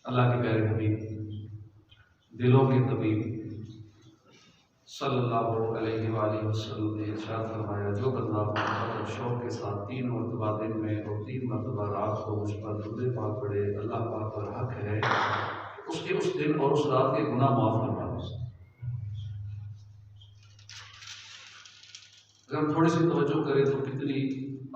اللہ کے پیارے حبیب، دلوں کے طبیب صلی اللہ علیہ وآلہ وسلم نے ارشاد فرمایا، جو بندہ محبت اور شوق کے ساتھ 3 مرتبہ دن میں اور 3 مرتبہ رات کو مجھ پر درود پاک پڑھے، اللہ پاک پر حق ہے اس کے اس دن اور اس رات کے گناہ معاف فرما دے۔ اگر ہم تھوڑی سی توجہ کریں تو کتنی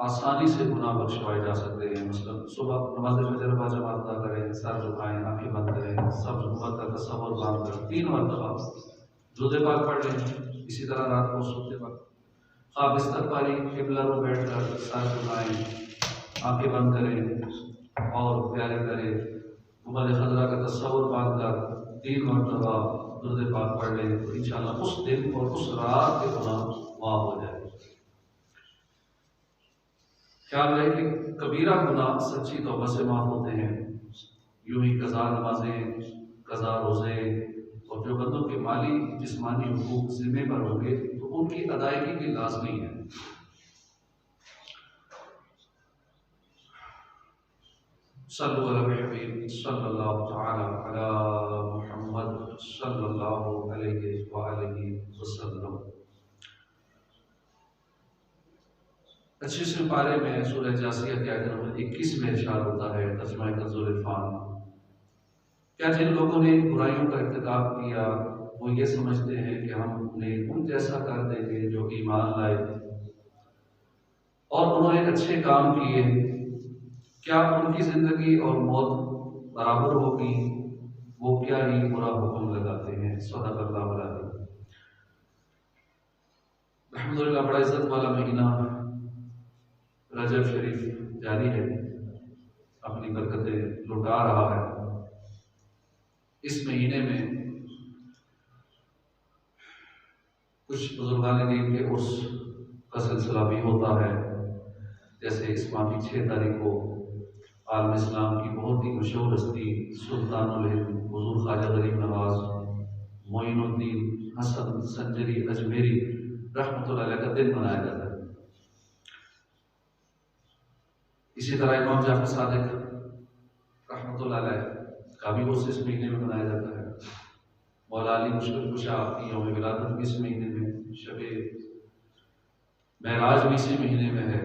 آسانی سے گناہ بخشوائے جا سکتے ہیں۔ مثلا صبح نماز فجر با جماعت ادا کریں، سر جھکائیں، آنکھیں بند کریں، سب امت کا تصور باندھ کر 3 مرتبہ درود پاک پڑھ لیں۔ اسی طرح رات کو سوتے وقت خواب بستر پاری قبلہ رو بیٹھ کر سر جھکائیں، آنکھیں بند کریں اور پیارے پیارے امت خضرا کا تصور باندھ کر 3 مرتبہ درود پاک پڑھ لیں تو انشاءاللہ اس دن اور اس رات کے گناہ معاف ہو جائے۔ خیال رہے کہ کبیرہ گناہ سچی توبہ سے معاف ہوتے ہیں۔ یوں ہی قضا نمازیں، قضا روزے اور جو بندوں کے مالی جسمانی حقوق ذمہ پر ہوں گے تو ان کی ادائیگی بھی لازمی ہے۔ صلو علی الحبیب صلی اللہ تعالی علی محمد صلی اللہ علیہ وآلہ وسلم۔ 25ویں پارے میں سورہ جاثیہ کی آیت نمبر 21 میں ارشاد ہوتا ہے، ترجمہ کنز العرفان، کیا جن لوگوں نے برائیوں کا ارتکاب کیا وہ یہ سمجھتے ہیں کہ ہم انہیں ان جیسا کر دیں گے جو ایمان لائے اور انہوں نے اچھے کام کیے، کیا ان کی زندگی اور موت برابر ہوگی؟ وہ کیا ہی برا حکم لگاتے ہیں۔ صدق اللہ العظیم۔ الحمدللہ بڑا عزت والا مہینہ رجب شریف جاری ہے، اپنی برکتیں لٹا رہا ہے۔ اس مہینے میں کچھ بزرگان دین کے عرس کا سلسلہ بھی ہوتا ہے، جیسے اس ماہ کی 6 تاریخ کو عالم اسلام کی بہت ہی مشہور ہستی سلطان الہند حضور خواجہ غریب نواز معین الدین حسن سنجری اجمیری رحمۃ اللہ علیہ کا دن منایا جاتا ہے۔ اسی طرح امام جعفر صادق رحمۃ اللہ علیہ کا بھی عرس اس مہینے میں منایا جاتا ہے۔ مولا علی مشکل کشا کی یوم ولادت بھی اس مہینے میں، شب معراج بھی اسی مہینے میں ہے۔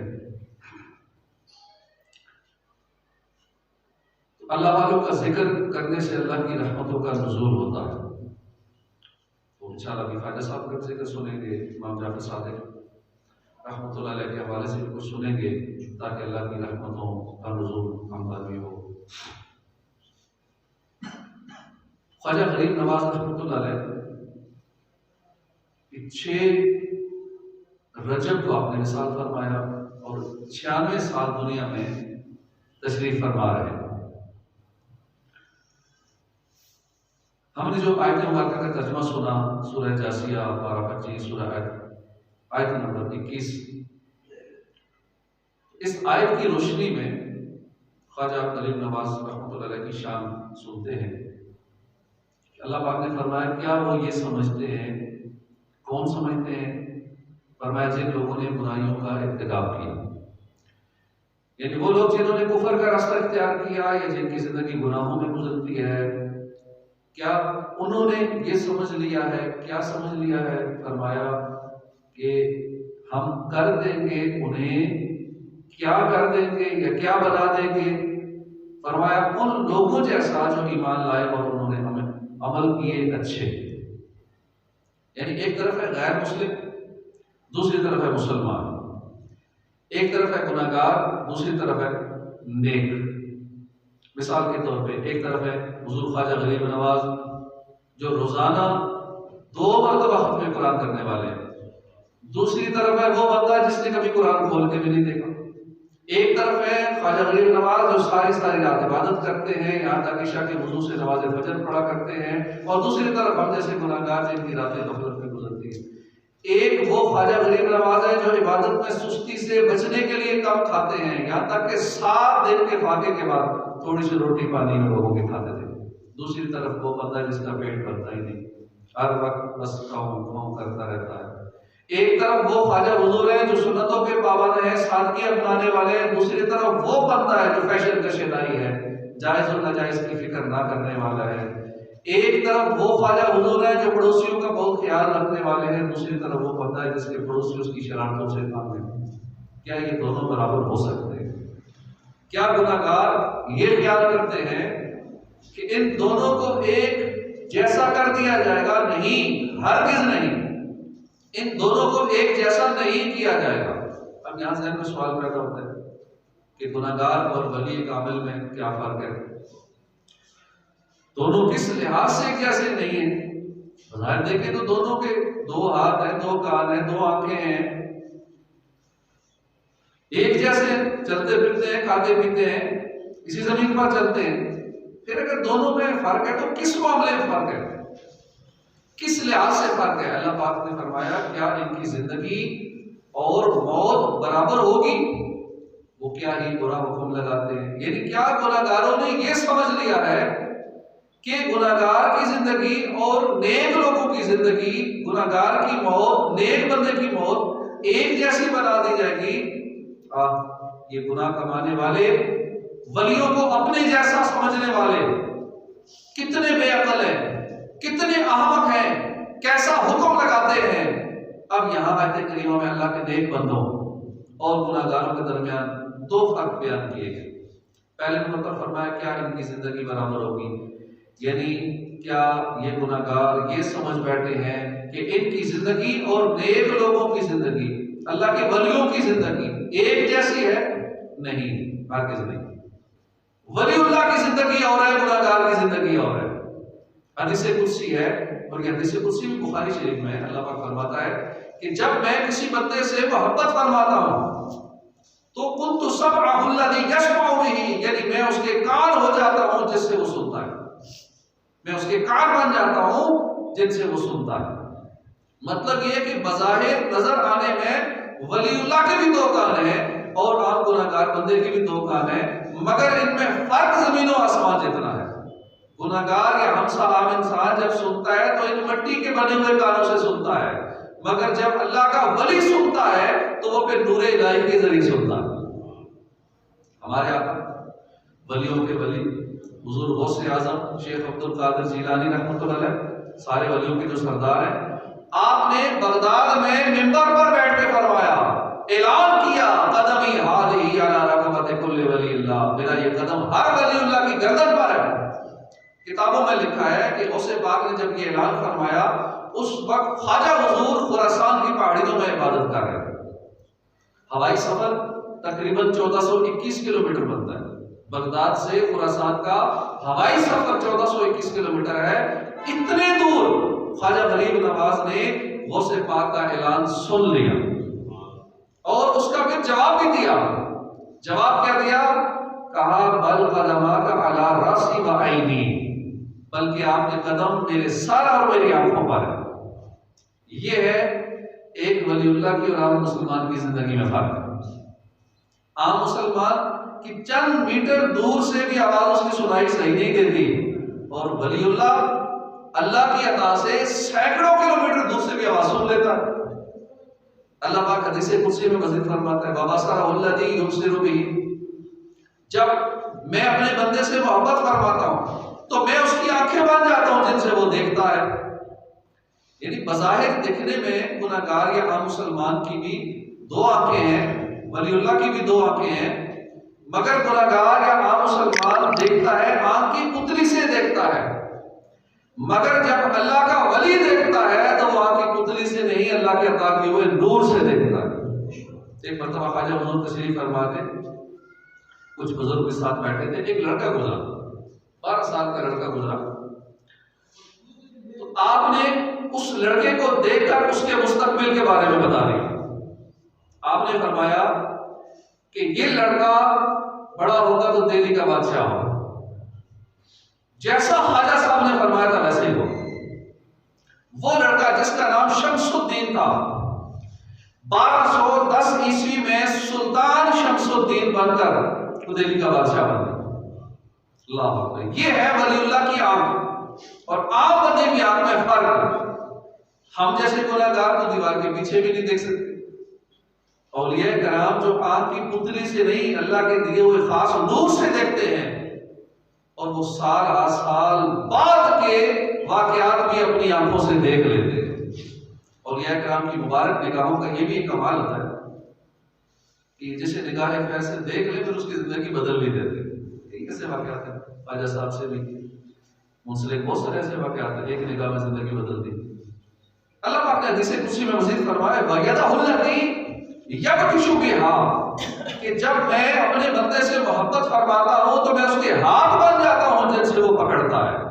اللہ والوں کا ذکر کرنے سے اللہ کی رحمتوں کا نزول ہوتا ہے۔ تو انشاءاللہ بھی خواجہ صاحب کا ذکر سنیں گے، امام جعفر صادق رحمۃ اللہ علیہ کے حوالے سے کچھ سنیں گے تاکہ اللہ کی رحمتوں کا نزول ہم پر بھی ہو۔ خواجہ غریب نواز رحمۃ اللہ علیہ 6 رجب کو آپ نے وصال فرمایا اور 96 سال دنیا میں تشریف فرما رہے ہیں۔ ہم نے جو آیت مبارکہ کا ترجمہ سنا سورہ جاثیہ 12-25 سورہ آیت نمبر 21، اس آیت کی روشنی میں خواجہ غریب نواز رحمۃ اللہ علیہ کی شان سنتے ہیں کہ اللہ پاک نے فرمایا کیا وہ یہ سمجھتے ہیں، کون سمجھتے ہیں؟ فرمایا جن لوگوں نے برائیوں کا ارتکاب کیا، یعنی وہ لوگ جنہوں نے کفر کا راستہ اختیار کیا یا جن کی زندگی گناہوں میں گزرتی ہے، کیا انہوں نے یہ سمجھ لیا ہے؟ کیا سمجھ لیا ہے؟ فرمایا کہ ہم کر دیں گے انہیں، کیا کر دیں گے یا کیا بنا دیں گے؟ فرمایا ان لوگوں جیسا جو ایمان لائے اور انہوں نے عمل کیے اچھے۔ یعنی ایک طرف ہے غیر مسلم، دوسری طرف ہے مسلمان، ایک طرف ہے گناہگار، دوسری طرف ہے نیک۔ مثال کے طور پہ ایک طرف ہے حضور خواجہ غریب نواز جو روزانہ 2 مرتبہ ختم قرآن کرنے والے ہیں، دوسری طرف ہے وہ بندہ جس نے کبھی قرآن کھول کے بھی نہیں دیکھا۔ ایک طرف ہے خواجہ غریب نواز جو ساری رات عبادت کرتے ہیں، یہاں تک عشاء کے وضو سے نماز فجر پڑھا کرتے ہیں، اور دوسری طرف ہم جیسے گناہگار جن کی راتیں غفلت میں گزرتی ہیں۔ ایک وہ خواجہ غریب نواز ہے جو عبادت میں سستی سے بچنے کے لیے کم کھاتے ہیں، یہاں تک کہ 7 دن کے فاقے کے بعد تھوڑی سی روٹی پانی میں لوگوں کے کھاتے تھے۔ دوسری طرف وہ بندہ جس کا پیٹ بھرتا ہی نہیں، ہر وقت بس کھاؤں کرتا رہتا ہے۔ ایک طرف وہ خواجہ حضور ہیں جو سنتوں کے پابند ہیں، سادگی اپنانے والے ہیں، دوسری طرف وہ بندہ ہے جو فیشن کا شیدائی ہے، جائز اور ناجائز کی فکر نہ کرنے والا ہے۔ ایک طرف وہ خواجہ حضور ہے جو پڑوسیوں کا بہت خیال رکھنے والے ہیں، دوسری طرف وہ بندہ ہے جس کے پڑوسی اس کی شرارتوں سے کام ہیں۔ کیا یہ دونوں برابر ہو سکتے ہیں؟ کیا گناہگار یہ خیال کرتے ہیں کہ ان دونوں کو ایک جیسا کر دیا جائے گا؟ نہیں، ہرگز نہیں، ان دونوں کو ایک جیسا نہیں کیا جائے گا۔ اب یہاں ذہن میں سوال پیدا ہوتا ہے کہ گناہگار اور ولی کامل میں کیا فرق ہے؟ دونوں کس لحاظ سے کیسے نہیں ہیں؟ بظاہر دیکھیں تو دونوں کے دو ہاتھ ہیں، دو کان ہیں، دو آنکھیں ہیں، ایک جیسے چلتے پھرتے ہیں، کھاتے پیتے ہیں، اسی زمین پر چلتے ہیں۔ پھر اگر دونوں میں فرق ہے تو کس معاملے میں فرق ہے، کس لحاظ سے فرق ہے؟ اللہ پاک نے فرمایا کیا ان کی زندگی اور موت برابر ہوگی؟ وہ کیا ہی برا حکم لگاتے ہیں۔ یعنی کیا گناہگاروں نے یہ سمجھ لیا ہے کہ گناہگار کی زندگی اور نیک لوگوں کی زندگی، گناہگار کی موت، نیک بندے کی موت ایک جیسی بنا دی جائے گی؟ یہ گناہ کمانے والے ولیوں کو اپنے جیسا سمجھنے والے کتنے بے عقل ہیں، کتنے احمق ہیں، کیسا حکم لگاتے ہیں۔ اب یہاں آیت کریمہ میں اللہ کے نیک بندوں اور گناہگاروں کے درمیان دو فرق بیان کیے گئے۔ پہلے نمبر پر فرمایا کیا ان کی زندگی برابر ہوگی، یعنی کیا یہ گناہگار یہ سمجھ بیٹھے ہیں کہ ان کی زندگی اور نیک لوگوں کی زندگی، اللہ کے ولیوں کی زندگی ایک جیسی ہے؟ نہیں، ہرگز نہیں۔ ولی اللہ کی زندگی اور ہے، گناہگار کی زندگی اور ہے۔ حدیث قدسی ہے، اور یہ حدیث قدسی بھی بخاری شریف میں ہے۔ اللہ پاک فرماتا ہے کہ جب میں کسی بندے سے محبت فرماتا ہوں تو کنت سمعہ الذی یسمع بہ، یعنی میں اس کے کان ہو جاتا ہوں جس سے وہ سنتا ہے، میں اس کے کان بن جاتا ہوں جن سے وہ سنتا ہے۔ مطلب یہ کہ بظاہر نظر آنے میں ولی اللہ کے بھی دو کان ہیں اور عام گناہگار بندے کے بھی دو کان ہیں، مگر ان میں فرق زمین و آسمان جتنا ہے۔ گناہگار یا ہم سا عام انسان جب سنتا ہے تو ان مٹی کے بنے ہوئے کانوں سے سنتا ہے، مگر جب اللہ کا ولی سنتا ہے تو وہ پھر نور الہی کے ذریعے سنتا ہے۔ ہمارے آقا ولیوں کے ولی حضور غوث اعظم شیخ عبد القادر جیلانی رحمۃ اللہ علیہ، سارے ولیوں کے جو سردار ہیں، آپ نے بغداد میں منبر پر بیٹھ کے فرمایا، اعلان کیا، قدمی ہذہ علی رقبۃ کل ولی اللہ، میرا یہ قدم ہر ولی اللہ کی گردن پر ہے۔ کتابوں میں لکھا ہے کہ غوث پاک نے جب یہ اعلان فرمایا اس وقت خواجہ حضور خراسان کی پہاڑیوں میں عبادت کر رہے تھے۔ ہوائی سفر تقریباً 1421 کلومیٹر بنتا ہے، بغداد سے خراسان کا ہوائی سفر 1421 کلومیٹر ہے۔ اتنے دور خواجہ غریب نواز نے غوث پاک کا اعلان سن لیا اور اس کا پھر جواب بھی دیا۔ جواب کیا دیا؟ کہا بل قدماک علی راسی و عینی، بلکہ آپ کے قدم میرے سر اور میری آنکھوں پر ہے۔ یہ ہے ایک ولی اللہ کی اور عام مسلمان کی زندگی میں فرق۔ عام مسلمان کی چند میٹر دور سے بھی آواز اس کی سنائی صحیح نہیں دیتی، اور ولی اللہ اللہ کی عطا سے سینکڑوں کلومیٹر دور سے بھی آواز سن لیتا ہے۔ اللہ پاک حدیث قدسی میں مزید فرماتا ہے وَبَصَرَهُ الَّذِي يُبْصِرُ بِهِ، جب میں اپنے بندے سے محبت فرماتا ہوں تو میں اس کی آنکھیں بن جاتا ہوں جن سے وہ دیکھتا ہے۔ یعنی بظاہر دیکھنے میں گناہگار یا عام مسلمان کی بھی دو آنکھیں ہیں، ولی اللہ کی بھی دو آنکھیں ہیں، مگر گناہگار یا عام مسلمان دیکھتا ہے آنکھ کی پتلی سے دیکھتا ہے، مگر جب اللہ کا ولی دیکھتا ہے تو وہ آنکھ کی پتلی سے نہیں، اللہ کے عطا کیے ہوئے نور سے دیکھتا ہے۔ ایک مرتبہ خواجہ حضور تشریف فرما تھے، کچھ بزرگ کے ساتھ بیٹھے تھے، ایک لڑکا گزرا، 12 سال کا لڑکا گزرا، تو آپ نے اس لڑکے کو دیکھ کر اس کے مستقبل کے بارے میں بتا دیا۔ آپ نے فرمایا کہ یہ لڑکا بڑا ہوگا تو دہلی کا بادشاہ ہوگا۔ جیسا خواجہ صاحب نے فرمایا تھا ویسے ہی ہو۔ وہ لڑکا جس کا نام شمس الدین تھا، 1210 عیسوی میں سلطان شمس الدین بن کر دہلی کا بادشاہ بن گیا۔ اللہ اکبر، یہ ہے ولی اللہ کی آنکھ اور عام بندے کی آنکھ میں فرق۔ ہم جیسے گناہگار تو دیوار کے پیچھے بھی نہیں دیکھ سکتے۔ اولیاء کرام جو آنکھ کی پتلی سے نہیں، اللہ کے دیے ہوئے خاص نور سے دیکھتے ہیں، اور وہ سال سال بعد کے واقعات بھی اپنی آنکھوں سے دیکھ لیتے ہیں۔ اور یہ کرام کی مبارک نگاہوں کا یہ بھی ایک کمال ہوتا ہے کہ جسے نگاہ فیض سے دیکھ لے پھر اس کی زندگی بدل بھی دیتے ہیں۔ یہ کیسے واقعات ہیں؟ خواجہ صاحب سے بھی منسلک بہت سارے ایسے واقعات ہیں، ایک نگاہ میں زندگی بدل دی۔ اللہ پاک نے حدیث قدسی میں مزید فرمایا وَيَدَهُ الَّتِي يَبْطِشُ بِهَا کہ جب میں اپنے بندے سے محبت فرماتا ہوں تو میں اس کے ہاتھ بن جاتا ہوں جن سے وہ پکڑتا ہے۔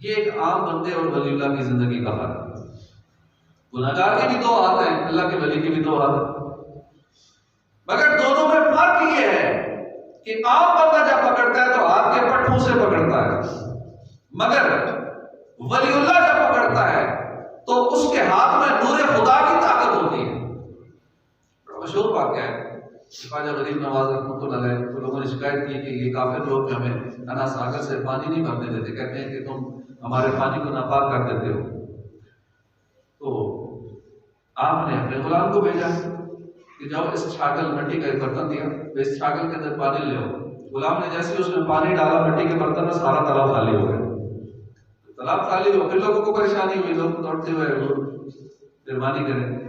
یہ ایک عام بندے اور ولی اللہ کی زندگی کا فرق ہے۔ گناہگار کے بھی دو ہاتھ ہیں، اللہ کے ولی کے بھی دو ہاتھ ہیں، مگر دونوں میں فرق یہ ہے کہ عام بندہ جب پکڑتا ہے تو ہاتھ کے پٹھوں سے پکڑتا ہے، مگر ولی اللہ جب پکڑتا ہے تو اس کے ہاتھ میں نور خدا کی طاقت ہوتی ہے۔ مشہور واقعہ ہے خواجہ غریب نواز رحمۃ اللہ علیہ تو لوگوں نے شکایت کی کہ یہ کافر لوگ ہمیں انا ساگر سے پانی نہیں بھرنے دیتے، کہتے ہیں کہ تم ہمارے پانی کو ناپاک کر دیتے ہو۔ تو آپ نے اپنے غلام کو بھیجا کہ جاؤ اس چھاگل مٹی کا ایک برتن دیا، اس چھاگل کے اندر پانی لے آؤ۔ غلام نے جیسے اس میں پانی ڈالا مٹی کے برتن میں، سارا تالاب خالی ہو گیا۔ تالاب خالی ہو پھر لوگوں کو پریشانی ہوئی، لوگ دوڑتے ہوئے مہربانی کریں۔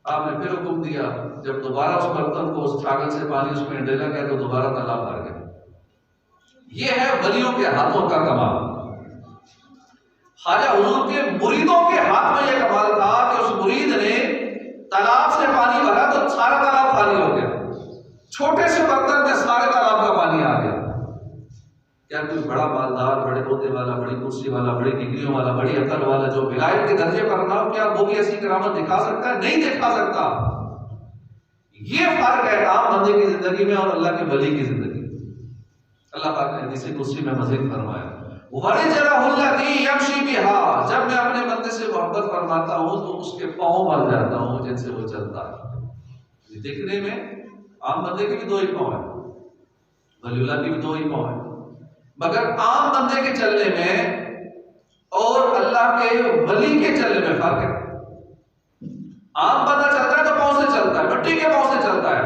آپ نے پھر حکم دیا، جب دوبارہ اس برتن کو اس چھاگل سے پانی اس میں ڈالا گیا تو دوبارہ تالاب بھر گیا۔ یہ ہے ولیوں کے ہاتھوں کا کمال۔ خواجہ حضور کے مریدوں کے ہاتھ میں یہ کمال تھا کہ اس مرید نے تالاب سے پانی بھرا تو سارا تالاب خالی ہو گیا، چھوٹے سے برتن میں سارے تالاب کا پانی آ گیا۔ کیا کوئی بڑا مالدار، بڑے عہدے والا، بڑی کرسی والا، بڑی ڈگریوں والا، بڑی عقل والا جو ولایت کے درجے پر نہ ہو، کیا وہ بھی ایسی کرامت دکھا سکتا ہے؟ نہیں دکھا سکتا۔ یہ فرق ہے عام بندے کی زندگی میں اور اللہ کے ولی کی زندگی میں۔ اللہ پاک نے حدیث قدسی میں مزید فرمایا وَرِجْلَهُ الَّتِي يَمْشِي بِهَا جب میں اپنے بندے سے محبت فرماتا ہوں تو اس کے پاؤں بن جاتا ہوں جن سے وہ چلتا ہے۔ دیکھنے میں عام بندے کے بھی دو ہی پاؤں ہیں، ولی اللہ کے بھی دو ہی پاؤں ہیں، مگر عام بندے کے چلنے میں اور اللہ کے ولی کے چلنے میں فرق ہے۔ عام بندہ چلتا ہے تو پاؤں سے چلتا ہے، مٹی کے پاؤں سے چلتا ہے،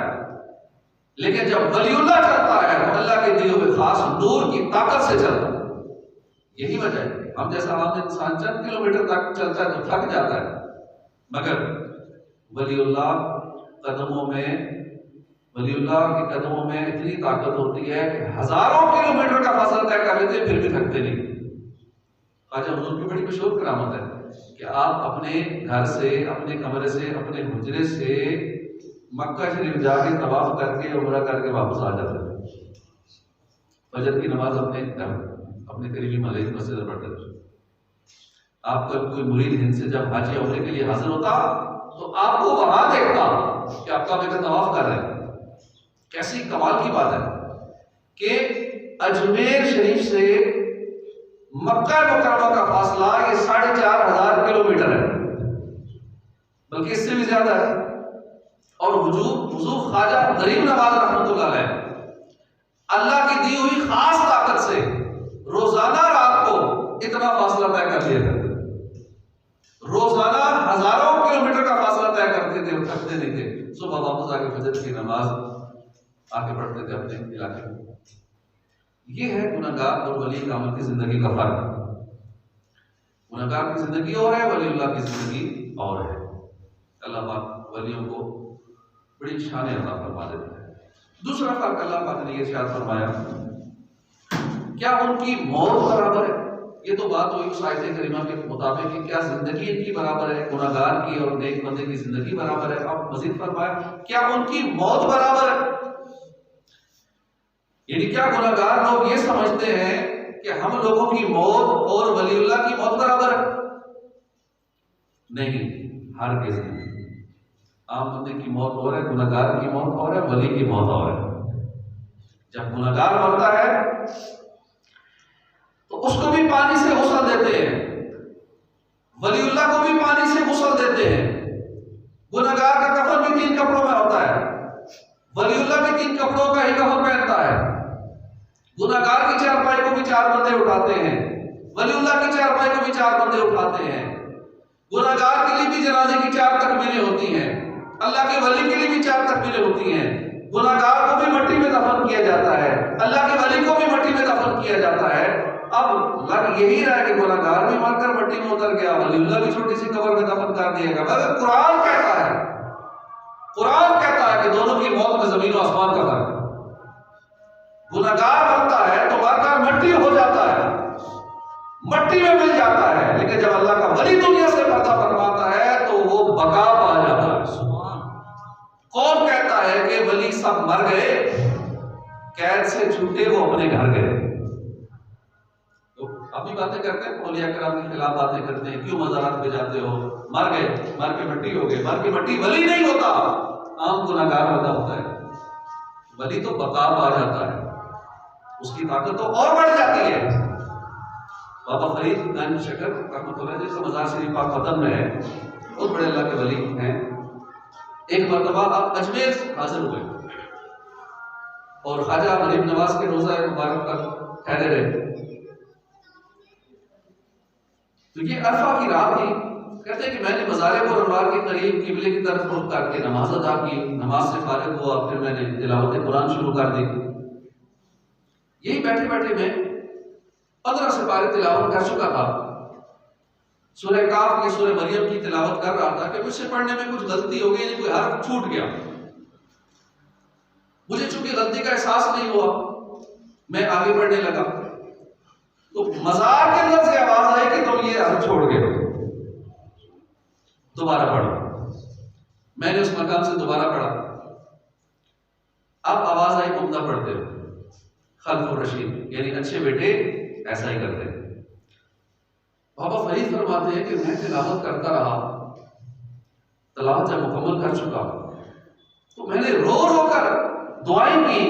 لیکن جب ولی اللہ چلتا ہے تو اللہ کے دیے ہوئے خاص نور کی طاقت سے چلتا ہے۔ یہی وجہ ہے ہم جیسا عام انسان چند کلومیٹر تک چلتا ہے تو تھک جاتا ہے، مگر ولی اللہ کے قدموں میں اتنی طاقت ہوتی ہے کہ ہزاروں کلومیٹر کا فاصلہ طے کر لیتے پھر بھی تھکتے نہیں۔ خواجہ حضور کی بڑی مشہور کرامت ہے کہ آپ اپنے گھر سے، اپنے کمرے سے، اپنے حجرے سے مکہ شریف جا کے طواف کر کے عمرہ کر کے واپس آ جاتے تھے۔ فجر کی نماز اپنے قریبی مسجد میں پڑھتے تھے۔ آپ کا کوئی مرید ہند سے جب حاجی عمرے کے لیے حاضر ہوتا تو آپ کو وہاں دیکھتا کہ آپ کا بیٹا طواف کر رہے ہیں۔ کیسی کمال کی بات ہے کہ اجمیر شریف سے مکہ مکرمہ کا فاصلہ یہ 4500 کلومیٹر ہے، بلکہ اس سے بھی زیادہ ہے۔ اور حضور خواجہ غریب نواز رحمۃ اللہ علیہ اللہ کی دی ہوئی خاص طاقت سے روزانہ رات کو اتنا فاصلہ طے کر لیا کرتے تھے، روزانہ ہزاروں کلومیٹر کا فاصلہ طے کرتے تھے اور تھکتے نہیں تھے۔ صبح واپس آ کے فجر کی نماز آ کے پڑھتے تھے اپنے علاقے میں۔ یہ ہے گناہگار اور ولی کامل کی زندگی کا فرق۔ گناہگار کی زندگی اور ہے، ولی اللہ کی زندگی اور ہے۔ اللہ پاک ولیوں کو بڑی شان عطا فرما دیتا ہے۔ دوسرا فرق اللہ پاک نے یہ ارشاد فرمایا کیا ان کی موت برابر ہے؟ یہ تو بات ہوئی اس آیت کریمہ کے مطابق کہ کیا زندگی ان کی برابر ہے، گناہگار کی اور نیک بندے کی زندگی برابر ہے۔ اب مزید فرمایا کیا ان کی موت برابر ہے؟ یعنی کیا گناہگار لوگ یہ سمجھتے ہیں کہ ہم لوگوں کی موت اور ولی اللہ کی موت برابر ہے؟ نہیں، ہرگز نہیں۔ عام بندے کی موت اور ہے، گناہگار کی موت اور ہے، ولی کی موت اور ہے۔ جب گناہگار مرتا ہے تو اس کو بھی پانی سے غسل دیتے ہیں، ولی اللہ کو بھی پانی سے غسل دیتے ہیں۔ گناہگار کا کفن بھی 3 کپڑوں میں ہوتا ہے، ولی اللہ بھی 3 کپڑوں کا ہی کفن پہنتا ہے۔ گناہگار کی چارپائی کو بھی 4 بندے اٹھاتے ہیں، ولی اللہ کی چارپائی کو بھی 4 بندے اٹھاتے ہیں۔ گناہگار کے لیے بھی جنازے کی 4 تکمیلیں ہوتی ہیں، اللہ کے ولی کے لیے بھی 4 تکمیلیں ہوتی ہیں۔ گناہگار کو بھی مٹی میں دفن کیا جاتا ہے، اللہ کے ولی کو بھی مٹی میں دفن کیا جاتا ہے۔ اب لگ یہی رہا کہ گناہگار بھی مر کر مٹی میں اتر گیا، ولی اللہ بھی چھوٹی سی قبر میں دفن کر دیا گیا، مگر قرآن کہتا ہے کہ دونوں کی موت میں زمین و آسمان کا فرق ہے۔ گناہگار مرتا ہے تو مر کر مٹی ہو جاتا ہے، مٹی میں مل جاتا ہے، لیکن جب اللہ کا ولی دنیا سے پردہ فرماتا ہے تو وہ بقا پا جاتا ہے۔ کون کہتا ہے کہ ولی سب مر گئے، قید سے چھوٹے وہ اپنے گھر گئے؟ تو اپنی باتیں کرتے ہیں، اولیاء کرام کے خلاف باتیں کرتے ہیں، کیوں مزارات پہ جاتے ہو؟ مر گئے، مر کے مٹی ہو گئے، مر کے مٹی ولی نہیں ہوتا، عام گناہگار ہوتا ہے۔ ولی تو بقا پا جاتا ہے، اس کی طاقت تو اور بڑھ جاتی ہے۔ بابا فرید گنج شکر رحمۃ اللہ جس کا مزار شریف پاک وطن میں ہے، بہت بڑے اللہ کے ولی ہیں۔ ایک مرتبہ آپ اجمیر حاضر ہوئے اور خواجہ غریب نواز کے روزہ مبارک پر ٹھہرے رہے، تو یہ عرفہ کی رات تھی۔ کہتے ہیں کہ میں نے مزار پر انوار کے قریب قبلے کی طرف رخ کر کے نماز ادا کی، نماز سے فارغ ہوا، پھر میں نے تلاوت قرآن شروع کر دی۔ یہی بیٹھے بیٹھے میں 15 سپارے تلاوت کر چکا تھا۔ سورہ کاف کی سورہ مریم کی تلاوت کر رہا تھا کہ مجھ سے پڑھنے میں کچھ غلطی ہو گئی، کوئی حرف چھوٹ گیا۔ مجھے چونکہ غلطی کا احساس نہیں ہوا، میں آگے پڑھنے لگا تو مزار کے اندر سے آواز آئی کہ تم یہ حرف چھوڑ گئے، دوبارہ پڑھو۔ میں نے اس مقام سے دوبارہ پڑھا، اب آواز آئی عمدہ پڑھتے ہو، خلف الرشید، یعنی اچھے بیٹے ایسا ہی کرتے ہیں۔ بابا فرید فرماتے ہیں کہ میں تلاوت کرتا رہا، تلاوت جب مکمل کر چکا تو میں نے رو رو کر دعائیں کی۔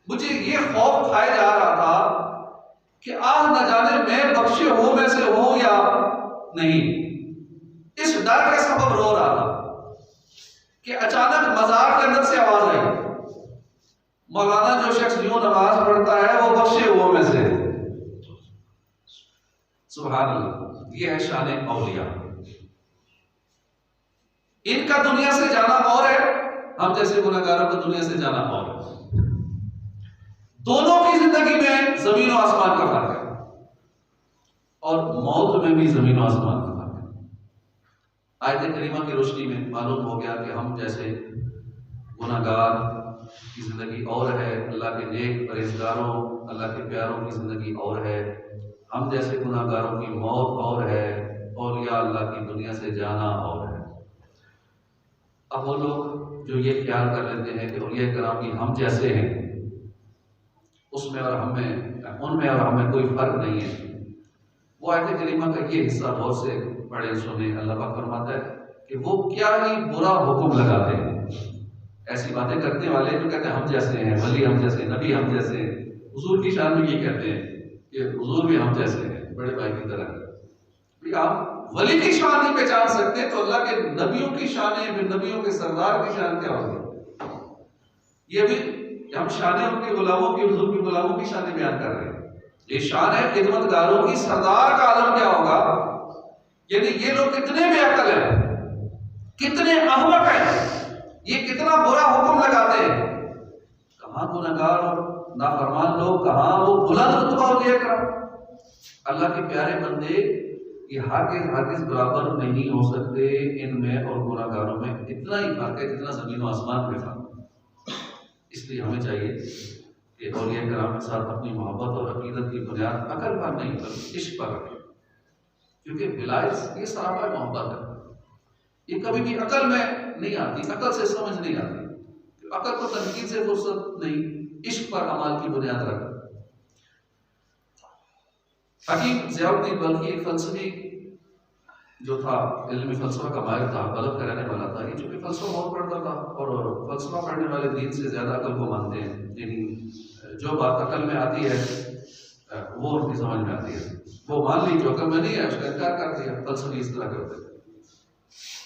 مجھے یہ خوف کھائے جا رہا تھا کہ آج نہ جانے میں بخشے ہوں میں سے ہوں یا نہیں۔ اس ڈر کے سبب رو رہا تھا کہ اچانک مزار کے اندر سے آواز آئی، مولانا جو شخص یوں نماز پڑھتا ہے وہ بخشے ہوں میں سے۔ سبحان اللہ، یہ ہے شان اولیاء۔ ان کا دنیا سے جانا اور ہے، ہم جیسے گناہگاروں کا دنیا سے جانا اور ہے۔ دونوں کی زندگی میں زمین و آسمان کا فرق ہے، اور موت میں بھی زمین و آسمان کا فرق ہے۔ آیت کریمہ کی روشنی میں معلوم ہو گیا کہ ہم جیسے گناہگار کی زندگی اور ہے، اللہ کے نیک پرہیزگاروں، اللہ کے پیاروں کی زندگی اور ہے، ہم جیسے گناہگاروں کی موت اور ہے، اولیاء اللہ کی دنیا سے جانا اور ہے۔ اب وہ لوگ جو یہ خیال کر لیتے ہیں کہ اولیاء کرام کی ہم جیسے ہیں، اس میں اور ہم میں، ان میں اور ہم میں کوئی فرق نہیں ہے، وہ آیت کریمہ کا یہ حصہ غور سے پڑھیں سنیں۔ اللہ پاک فرماتا ہے کہ وہ کیا ہی برا حکم لگاتے ہیں، ایسی باتیں کرنے والے جو کہتے ہیں ہم جیسے ہیں، ولی ہم جیسے، نبی ہم جیسے ہیں، حضور کی شان میں یہ کہتے ہیں کہ حضور بھی ہم جیسے ہیں، بڑے بھائی کی طرح۔ آپ ولی کی شان نہیں پہچان سکتے تو اللہ کے نبیوں کی شانیں، پھر نبیوں کے سردار کی شان کیا ہوگی؟ یہ بھی ہم شانیں ان کے غلاموں کی، حضور کے غلاموں کی شانیں بیان کر رہے ہیں۔ یہ شان ہے خدمت گاروں کی، سردار کا عالم کیا ہوگا؟ یعنی یہ لوگ کتنے بے عقل ہیں، کتنے احمق ہیں، یہ کتنا برا حکم لگاتے ہیں۔ کہاں گناہگار اور نافرمان لوگ، کہاں وہ بلند رتبہ اولیاء کرام۔ اللہ کے پیارے بندے یہ ہرگز برابر نہیں ہو سکتے، ان میں اور گناہگاروں میں اتنا ہی فرق ہے جتنا زمین و آسمان میں فرق۔ اس لیے ہمیں چاہیے کہ اولیاء کرام کے ساتھ اپنی محبت اور عقیدت کی بنیاد عقل پر نہیں بلکہ عشق پر رکھیں، کیونکہ ولایت یہ سراپا محبت ہے، یہ کبھی بھی عقل میں نہیں آتی، عقل سے سمجھ نہیں آتی، عقل کو تنقید سے فرصت نہیں، عشق پر عمل کی بنیاد رکھ۔ حکیم ضیاء الدین بلخی ایک فلسفی جو تھا، علمی فلسفہ کا ماہر تھا، بلخ کا رہنے والا تھا، یہ چونکہ فلسفہ بہت پڑھتا تھا، اور فلسفہ پڑھنے والے دین سے زیادہ عقل کو مانتے ہیں، یعنی جو بات عقل میں آتی ہے وہ ان کی سمجھ میں آتی ہے، وہ مان لی، جو عقل میں نہیں ہے اس کا انکار کر دیا، فلسفی اس طرح کرتے تھے۔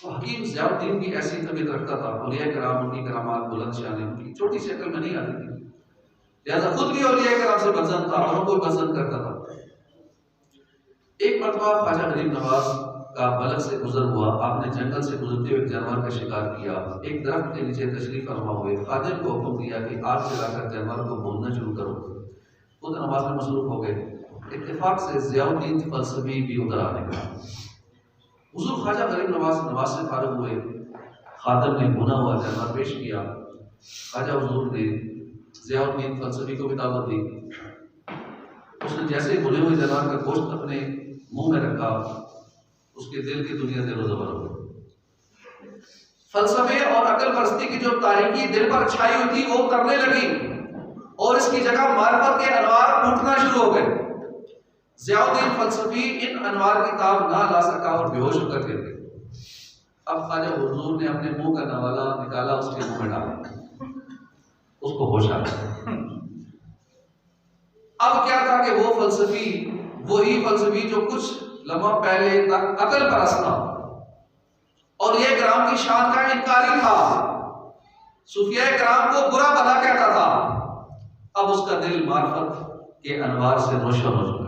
تو حکیم ضیاء الدین بھی ایسی طبیعت رکھتا تھا، اولیاء کرام ان کی کرامات بلند شان، ان کی چھوٹی سی عقل میں نہیں آتی تھی، لہٰذا خود بھی اولیاء کرام سے پسند تھا، اوروں کو پسند کرتا تھا۔ ایک مرتبہ خواجہ غریب نواز کا بلک سے گزر ہوا، آپ نے جنگل سے گزرتے ہوئے ایک جانور کا شکار کیا، ایک درخت کے نیچے تشریف فرما ہوئے، خادم کو حکم دیا کہ آگ جلا کر جانور کو بھوننا شروع کرو، خود نماز میں مصروف ہو گئے۔ اتفاق سے ضیاء الدین فلسفی بھی ادھر آنے کا، حضور خواجہ غریب نواز سے فارغ ہوئے، خادم نے بھونا ہوا جانور پیش کیا، خواجہ حضور نے ضیاء الدین فلسفی کو بھی دعوت دی۔ اس نے جیسے بھنے ہوئے جانور کا گوشت اپنے منہ میں رکھا، اس کے دل کی دنیا زیر و زبر ہو گئی۔ فلسفے اور عقل پرستی کی جو تاریکی دل پر چھائی ہوئی تھی وہ اترنے لگی اور اس کی جگہ معرفت کے انوار پھوٹنا شروع ہو گئے۔ ضیاء الدین فلسفی ان انوار کی تاب نہ لا سکا اور بے ہوش ہو کر گر گئے۔ اب خواجہ حضور نے اپنے منہ کا نوالا نکالا، اس کے منہ میں ڈالا، اس کو ہوش آ گیا۔ اب کیا تھا کہ وہ فلسفی وہی فلسفی جو کچھ لمحہ پہلے تک عقل پرست تھا اور یہ کرام کی شان کا انکاری تھا، صوفیہ کرام کو برا بھلا کہتا تھا، اب اس کا دل معرفت کے انوار سے روشن ہو چکا۔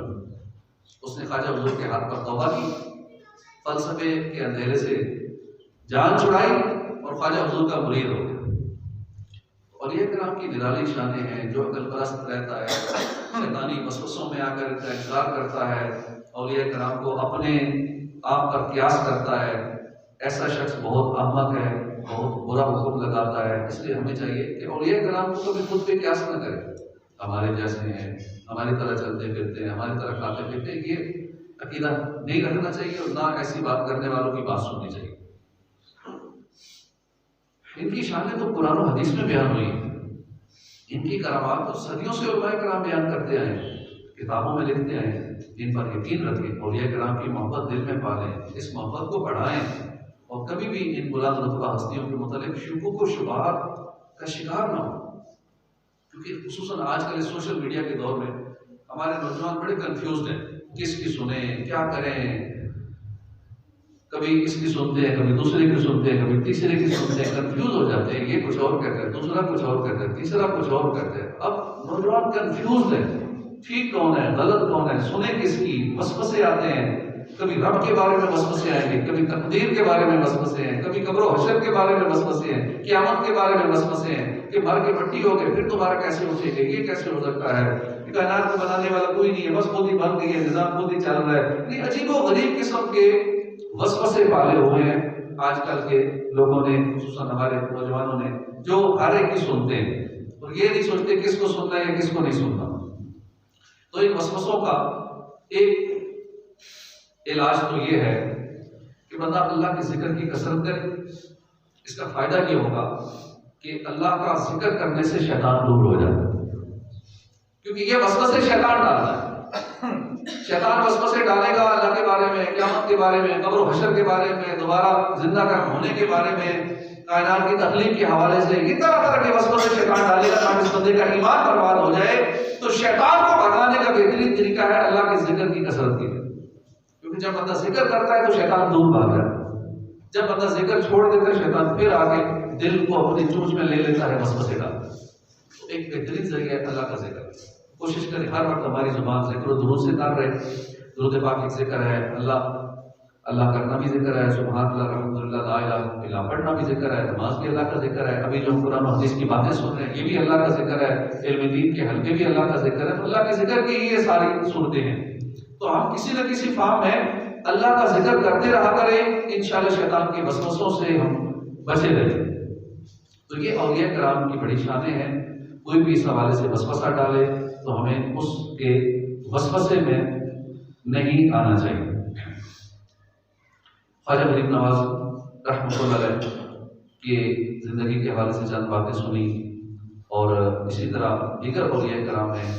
اس نے خواجہ حضور کے ہاتھ پر توبہ کی، فلسفے کے اندھیرے سے جان چھڑائی اور خواجہ حضور کا مرید ہو گیا۔ اور یہ کرام کی نرالی شانیں ہیں، جو عقل پرست رہتا ہے، شیطانی وسوسوں میں آ کر انکار کرتا ہے، اولیاء کرام کو اپنے آپ پر قیاس کرتا ہے، ایسا شخص بہت احمق ہے، بہت برا حکم لگاتا ہے۔ اس لیے ہمیں چاہیے کہ اولیاء کرام کو کبھی خود پہ قیاس نہ کرے، ہمارے جیسے ہیں، ہماری طرح چلتے پھرتے ہیں، ہماری طرح کھاتے پیتے ہیں، یہ عقیدہ نہیں رکھنا چاہیے اور نہ ایسی بات کرنے والوں کی بات سننی چاہیے۔ ان کی شانیں تو قرآن و حدیث میں بیان ہوئی ہیں، ان کی کرامات تو صدیوں سے علماء کرام بیان کرتے آئے ہیں، کتابوں میں لکھتے آئے ہیں۔ ان پر یقین رکھیں، اولیاء کرام کی محبت دل میں پالیں، اس محبت کو بڑھائیں اور کبھی بھی ان بلند رتبہ ہستیوں کے متعلق شکوک و شبہات کا شکار نہ ہو، کیونکہ خصوصاً آج کل سوشل میڈیا کے دور میں ہمارے نوجوان بڑے کنفیوزڈ ہیں، کس کی سنیں، کیا کریں، کبھی اس کی سنتے ہیں، کبھی دوسرے کی سنتے ہیں، کبھی تیسرے کی سنتے ہیں، کنفیوز ہو جاتے ہیں، یہ کچھ اور کہتا ہے، دوسرا کچھ اور کہتا ہے، تیسرا کچھ اور کہتا ہے۔ اب نوجوان کنفیوزڈ ہے، ٹھیک کون ہے، غلط کون ہے، سنیں کس کی، وسوسے آتے ہیں، کبھی رب کے بارے میں وسوسے آئیں گے، کبھی تقدیر کے بارے میں وسوسے ہیں، کبھی قبر و حشر کے بارے میں وسوسے ہیں، قیامت کے بارے میں وسوسے ہیں کہ مر کے مٹی ہو گئے پھر دوبارہ کیسے اٹھے گے، یہ کیسے ہو سکتا ہے، کائنات کو بنانے والا کوئی نہیں ہے، بس خود ہی بن گئی ہے، نظام خود ہی چل رہا ہے۔ یہ عجیب و غریب قسم کے وسوسے پالے ہوئے ہیں آج کل کے لوگوں نے، خصوصاً ہمارے نوجوانوں نے، جو ہر ایک کی سنتے ہیں اور یہ نہیں سوچتے کس کو سننا ہے یا کس کو نہیں سننا۔ تو ان وسوسوں کا ایک علاج تو یہ ہے کہ بندہ اللہ کے ذکر کی کثرت کرے۔ اس کا فائدہ یہ ہوگا کہ اللہ کا ذکر کرنے سے شیطان دور ہو جاتا ہے، کیونکہ یہ وسوسے شیطان ڈالتا ہے۔ شیطان وسوسے ڈالے گا اللہ کے بارے میں، قیامت کے بارے میں، قبر و حشر کے بارے میں، دوبارہ زندہ ہونے کے بارے میں، کائنات کی تخلیق کے حوالے سے یہ طرح طرح کے وسوسے شیطان ڈالے گا تاکہ اس بندے کا ایمان برباد ہو جائے۔ تو شیطان کو بھگانے کا بہترین طریقہ ہے اللہ کے ذکر کی کثرت کی، کیونکہ جب بندہ ذکر کرتا ہے تو شیطان دور بھاگتا ہے، جب بندہ ذکر چھوڑ دیتا ہے شیطان پھر آگے دل کو اپنی چونچ میں لے لیتا ہے وسوسے ڈالتا ہے۔ تو ایک بہترین ذریعہ ہے اللہ کا ذکر۔ کوشش کریں ہر وقت ہماری زبان ذکر و درود سے کر رہے، درود پاک ایک ذکر ہے، اللہ کرنا بھی ذکر ہے، سبحان اللہ الحمدللہ لا الہ الا اللہ پڑھنا بھی ذکر ہے، نماز بھی اللہ کا ذکر ہے، ابھی جو قرآن و حدیث کی باتیں سن رہے ہیں یہ بھی اللہ کا ذکر ہے، علم دین کے حلقے بھی اللہ کا ذکر ہے۔ تو اللہ کے ذکر کی یہ ساری صورتیں ہیں، تو ہم کسی نہ کسی فارم میں اللہ کا ذکر کرتے رہا کریں، انشاءاللہ شیطان کے وسوسوں سے ہم بچے رہیں۔ تو یہ اولیاء کرام کی بڑی شانیں ہیں، کوئی بھی اس حوالے سے وسوسہ ڈالے تو ہمیں اس کے وسوسے میں نہیں آنا چاہیے۔ خواجہ غریب نواز رحمۃ اللہ علیہ کی زندگی کے حوالے سے چند باتیں سنی، اور اسی طرح دیگر اولیاء کرام ہیں،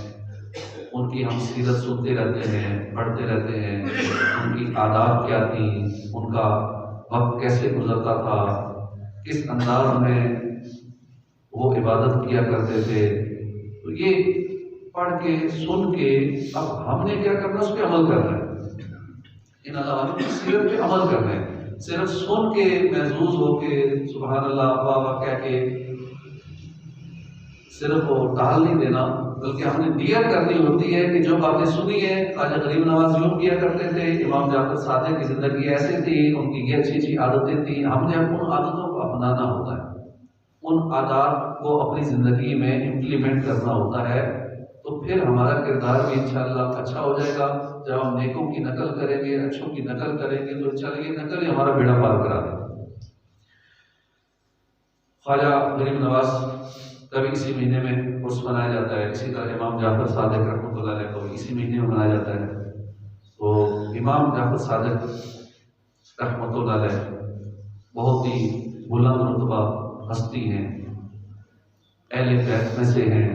ان کی ہم سیرت سنتے رہتے ہیں، پڑھتے رہتے ہیں، ان کی عادات کیا تھیں، ان کا وقت کیسے گزرتا تھا، کس انداز میں وہ عبادت کیا کرتے تھے۔ تو یہ پڑھ کے سن کے اب ہم نے کیا کرنا، اس پہ عمل کرنا ہے، ان اللہ کی سیرت پہ عمل کرنا ہے۔ صرف سن کے محظوظ ہو کے سبحان اللہ واہ واہ کہہ کے صرف وہ ٹال نہیں دینا، بلکہ ہم نے نیت کرنی ہوتی ہے کہ جو باتیں سنی ہیں، خواجہ غریب نواز یوں کیا کرتے تھے، امام جعفر صادق کی زندگی ایسے تھی، ان کی یہ اچھی اچھی عادتیں تھیں، ہم نے ان عادتوں کو اپنانا ہوتا ہے، ان عادات کو اپنی زندگی میں امپلیمنٹ کرنا ہوتا ہے، تو پھر ہمارا کردار بھی انشاءاللہ اچھا ہو جائے گا۔ جب ہم نیکوں کی نقل کریں گے، اچھوں کی نقل کریں گے، تو انشاءاللہ یہ نقل ہی ہمارا بیڑا پار کرا دے۔ خواجہ غریب نواز کا بھی اسی مہینے میں عرس منایا جاتا ہے، اسی طرح امام جعفر صادق رحمۃ اللہ علیہ کو بھی اسی مہینے میں منایا جاتا ہے۔ تو امام جعفر صادق رحمۃ اللہ علیہ بہت ہی بلند رتبہ ہستی ہیں، اہل بیت میں سے ہیں،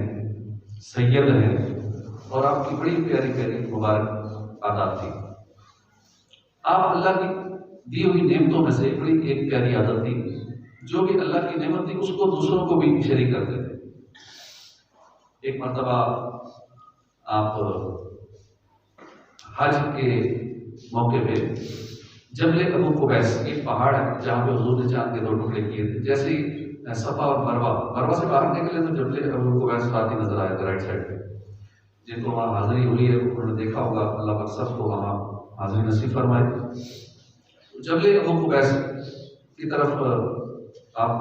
سید ہیں، اور آپ کی بڑی پیاری پیاری مبارک عادات تھی۔ آپ اللہ کی دی ہوئی نعمتوں میں سے بڑی ایک پیاری عادت تھی، جو بھی اللہ کی نعمت تھی اس کو دوسروں کو بھی شریک کرتے تھے۔ ایک مرتبہ آپ حج کے موقع پہ جبل ابو قبیس، ایک پہاڑ ہے جہاں پہ حضور نے چاند کے 2 ٹکڑے کیے تھے، جیسے ہی صفا اور مروہ سے باہر نکلے تو جبل ابو قبیس ساتھ ہی نظر آیا تھا رائٹ سائڈ پہ۔ جن کو وہاں حاضری ہوئی ہے انہوں نے دیکھا ہوگا، اللہ پاک سب کو وہاں حاضری نصیب فرمائے۔ جبل ابو قبیس کی طرف آپ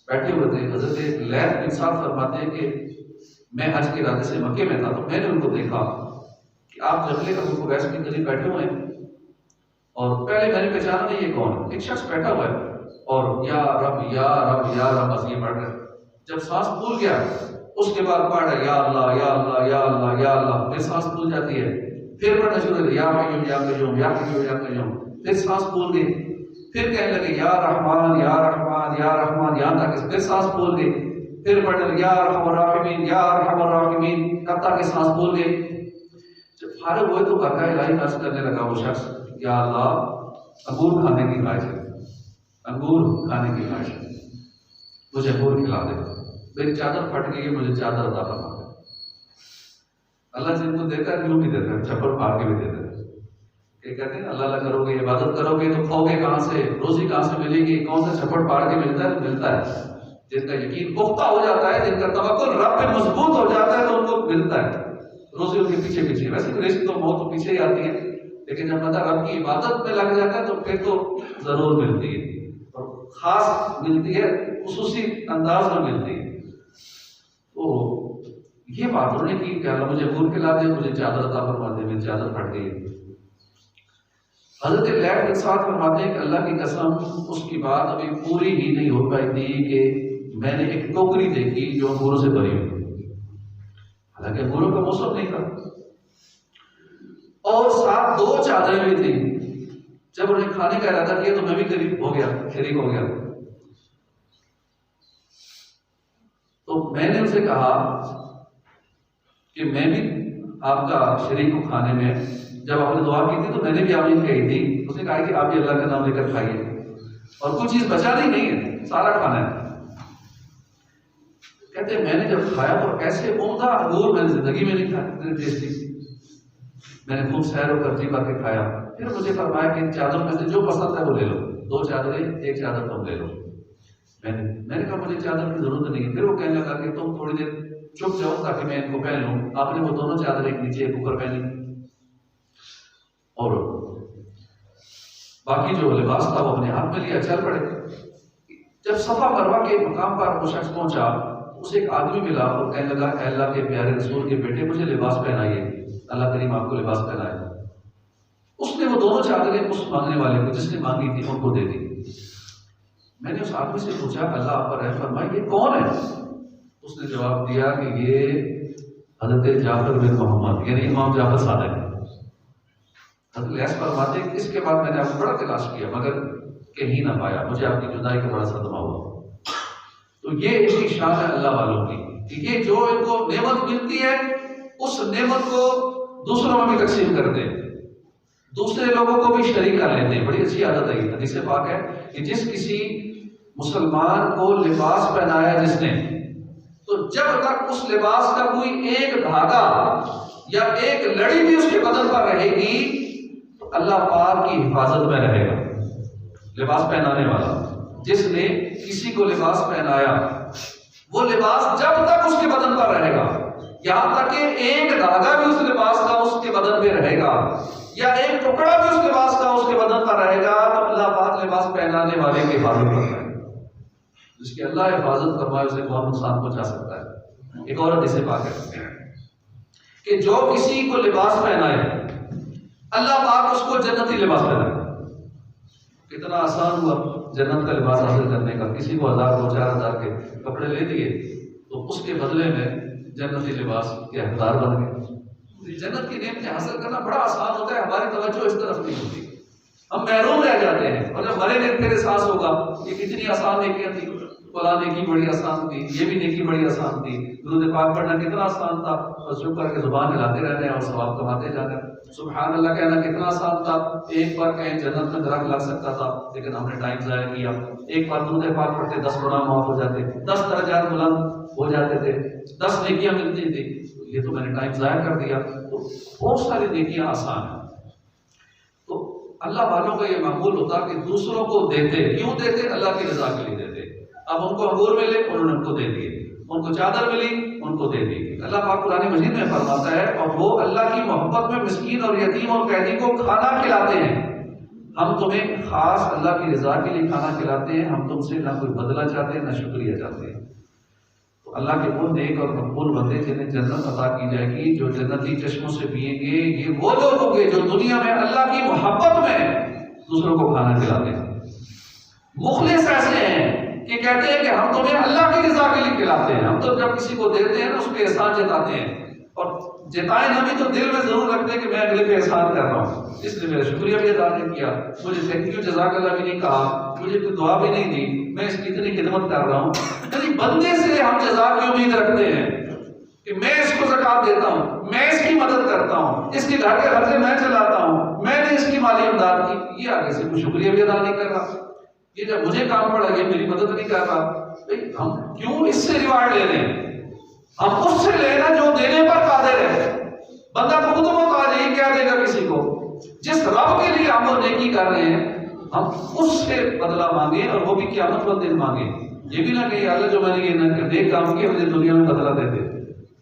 بیٹھے ہوئے تھے، حضرت لیث بن سعد فرماتے ہیں کہ میں حج کے ارادے سے مکے میں تھا، تو میں نے ان کو دیکھا کہ آپ جبل ابو قبیس کے قریب بیٹھے ہوئے ہیں، اور پہلے میں نے پہچانا نہیں یہ کون ہے، ایک شخص بیٹھا ہوا ہے اور یا رب یا رب یا رب بس یہ پڑھ رہے ہیں۔ جب سانس پھول گیا اس کے بعد پڑھ رہے یا اللہ یا اللہ یا اللہ یا اللہ، پھر سانس پھول جاتی ہے، پھر پڑھنا شروع کر یا قیوم یا قیوم یا قیوم یا قیوم، پھر سانس پھول گئی، پھر کہنے لگے یا رحمان یا رحمان یا رحمان، یہاں تک پھر سانس پھول گئی، پھر پڑھنے لگے یا ارحم الراحمین یا ارحم الراحمین، تب تک سانس پھول گئی۔ جب فارغ ہوئے تو بقائے الہی عرض کرنے لگا وہ شخص، یا اللہ انگور کھانے کی خواہش ہے، انگور کھانے کی خواہش ہے، مجھے انگور کھلا دے، میری چادر پھٹ گئی ہے، مجھے چادر عطا فرما دے۔ اللہ جن کو دیتا ہے یوں بھی دیتا ہے، چھپڑ پھاڑ کے بھی دیتا ہے۔ کہ کہتے ہیں اللہ اللہ کرو گے، عبادت کرو گے تو کھاؤ گے کہاں سے، روزی کہاں سے ملے گی، کون سے چھپڑ پھاڑ کے ملتا ہے؟ ملتا ہے جن کا یقین پختہ ہو جاتا ہے، جن کا توکل رب پہ مضبوط ہو جاتا ہے، تو ان کو ملتا ہے روزی ان کے پیچھے پیچھے۔ ویسے رزق تو موت تو پیچھے ہی آتی ہے، لیکن جب بندہ رب کی عبادت میں لگ جاتا ہے تو پھر تو ضرور ملتی ہے، اور خاص ملتی ہے، خصوصی انداز میں ملتی ہے۔ تو یہ بات انہوں نے کی کہ اللہ مجھے انگور کھلا دے، مجھے چادر عطا فرما دے، میری چادر پھٹ گئی۔ حضرت لیث بن سعد فرماتے ہیں کہ اللہ کی قسم اس کی بات ابھی پوری ہی نہیں ہو پائی تھی کہ میں نے ایک ٹوکری دیکھی جو انگوروں سے بھری ہوئی، حالانکہ انگوروں کا موسم نہیں تھا، اور ساتھ 2 چادریں بھی تھیں۔ جب انہیں کھانے کا ارادہ کیا تو میں بھی قریب ہو گیا، شریک ہو گیا۔ تو میں نے اسے کہا کہ میں بھی آپ کا شریک ہوں کھانے میں۔ جب آپ نے دعا کی تھی تو میں نے بھی آمین کہی تھی۔ اس نے کہا کہ آپ بھی اللہ کا نام لے کر کھائیے، اور کوئی چیز بچانی نہیں ہے، سارا کھانا ہے۔ کہتے ہیں میں نے جب کھایا تو ایسے عمدہ انگور میں نے زندگی میں نہیں کھایا، اتنے ٹیسٹی۔ میں نے خوب سیر و ترجیح کر کے کھایا۔ پھر مجھے فرمایا کہ ان چادر میں سے جو پسند ہے وہ لے لو، 2 چادریں، 1 چادر تم لے لو۔ میں نے کہا مجھے چادر کی ضرورت نہیں ہے۔ پھر وہ کہنے لگا کہ تم تھوڑی دیر چپ جاؤ تاکہ میں ان کو پہن لوں۔ آپ نے وہ دونوں چادریں ایک نیچے ایک اوپر پہنی، اور باقی جو لباس تھا وہ اپنے ہاتھ میں لیا، چل پڑے۔ جب صفا مروہ کے مقام پر وہ شخص پہنچا، اسے ایک آدمی ملا اور کہنے لگا اے اللہ کے پیارے رسول کے بیٹے مجھے لباس پہنائیے، اللہ کریم آپ کو لباس پہنائے۔ اس نے وہ دونوں چادریں اس مانگنے والے کو جس نے مانگی تھی ان کو دے دی۔ میں نے اس آدمی سے پوچھا اللہ آپ پر رحم فرمائے یہ کون ہے؟ اس نے جواب دیا کہ یہ حضرت جعفر بن محمد یعنی امام جعفر صادق ہے۔ حضرت لیث فرماتے ہیں اس کے بعد میں نے آپ کو بڑا تلاش کیا مگر کہیں نہ پایا، مجھے آپ کی جدائی کا بڑا صدمہ ہوا۔ تو یہ اس کی شان ہے اللہ والوں کی کہ یہ جو ان کو نعمت ملتی ہے اس نعمت کو دوسروں میں بھی تقسیم کرتے ہیں، دوسرے لوگوں کو بھی شریک کر لیتے ہیں۔ بڑی اچھی عادت ہے یہ، حدیث پاک ہے کہ جس کسی مسلمان کو لباس پہنایا جس نے، تو جب تک اس لباس کا کوئی ایک دھاگا یا ایک لڑی بھی اس کے بدن پر رہے گی تو اللہ پاک کی حفاظت میں رہے گا۔ لباس پہنانے والا جس نے کسی کو لباس پہنایا، وہ لباس جب تک اس کے بدن پر رہے گا یہاں تک کہ ایک دھاگا بھی اس لباس کا اس کے بدن پہ رہے گا یا ایک ٹکڑا بھی اس لباس کا اس کے بدن پر رہے گا تو اللہ پاک لباس پہنانے والے کی حفاظت کرتا ہے. جس کی اللہ حفاظت فرمائے اسے بہت نقصان پہنچا سکتا ہے. ایک اور حدیث پاک ہے کہ جو کسی کو لباس پہنائے اللہ پاک اس کو جنتی لباس پہنائے. کتنا آسان ہوا جنت کا لباس حاصل کرنے کا. کسی کو 1000 2000 کے کپڑے لے دیے تو اس کے بدلے میں جنتی لباس کے حقدار بن گئے. جنت کی نعمتیں حاصل کرنا بڑا آسان ہوتا ہے, ہماری توجہ اس طرف نہیں ہوتی, ہم محروم رہ جاتے ہیں. اور جب مرے دن پھر احساس ہوگا یہ کتنی آسان نیکیاں تھی, فلاں نیکی بڑی آسان تھی, یہ بھی نیکی بڑی آسان تھی, درود پاک پڑھنا کتنا آسان تھا, بس چپ کر کے زبان ہلاتے رہتے ہیں اور ثواب کماتے جاتے ہیں. سبحان اللہ کہنا کتنا آسان تھا, ایک بار کہیں جنت میں درخت لگ سکتا تھا لیکن ہم نے ٹائم ضائع کیا. ایک بار درود پاک پڑھتے 10 گناہ معاف ہو جاتے, 10 درجات بلند ہو جاتے تھے, 10 نیکیاں ملتی تھی, یہ تو میں نے ٹائم ضائع کر دیا. تو بہت ساری نیکیاں آسان ہیں. تو اللہ والوں کا یہ معمول ہوتا کہ دوسروں کو دیتے, کیوں دیتے؟ اللہ کی رضا کے لیے دیتے. اب ان کو انگور ملے انہوں نے ان کو دے دیے, ان کو چادر ملی ان کو دے دی. اللہ پاک قرآن مجید میں فرماتا ہے اور وہ اللہ کی محبت میں مسکین اور یتیم اور قیدی کو کھانا کھلاتے ہیں. ہم تمہیں خاص اللہ کی رضا کے لیے کھانا کھلاتے ہیں, ہم تم سے نہ کوئی بدلہ چاہتے ہیں نہ شکریہ چاہتے ہیں. تو اللہ کے وہ نیک اور مقبول بندے جنہیں جنت عطا کی جائے گی, جو جنتی چشموں سے پیئیں گے, یہ وہ لوگ ہوں گے جو دنیا میں اللہ کی محبت میں دوسروں کو کھانا کھلاتے ہیں. مخلص ایسے ہیں کہ کہتے ہیں کہ ہم تمہیں اللہ کی رضا کے لیے کھلاتے ہیں. ہم تو جب کسی کو دیتے ہیں نا اس پہ احسان جتاتے ہیں, اور جتائیں نہ بھی تو دل میں ضرور رکھتے ہیں کہ میں اگلے پہ احسان کر رہا ہوں, اس لیے میرا شکریہ بھی ادا نہیں کیا, مجھے تھینک یو جزاک اللہ بھی نہیں کہا, مجھے کوئی دعا بھی نہیں دی, میں اس کی اتنی خدمت کر رہا ہوں. یعنی بندے سے ہم جزا کی امید رکھتے ہیں کہ میں اس کو زکات دیتا ہوں, میں اس کی مدد کرتا ہوں, اس کے گھر کے خرچے میں چلاتا ہوں, میں نے اس کی مالی امداد کی. یہ آگے سے کوئی شکریہ بھی ادا نہیں کر رہا, یہ جب مجھے کام پڑا یہ میری مدد نہیں کر رہا. ہم کیوں اس سے ریوارڈ لے رہے ہیں؟ ہم اس سے لینا جو دینے پر قادر ہے. بندہ خود محتاج ہے, کیا دے گا کسی کو؟ جس رب کے لیے ہم وہ نیکی کر رہے ہیں ہم اس سے بدلہ مانگیں, اور وہ بھی قیامت والے دن مانگیں. یہ بھی نہ کہ اللہ جو میں نے یہ نیک کام کیا مجھے دنیا میں بدلہ دے دے.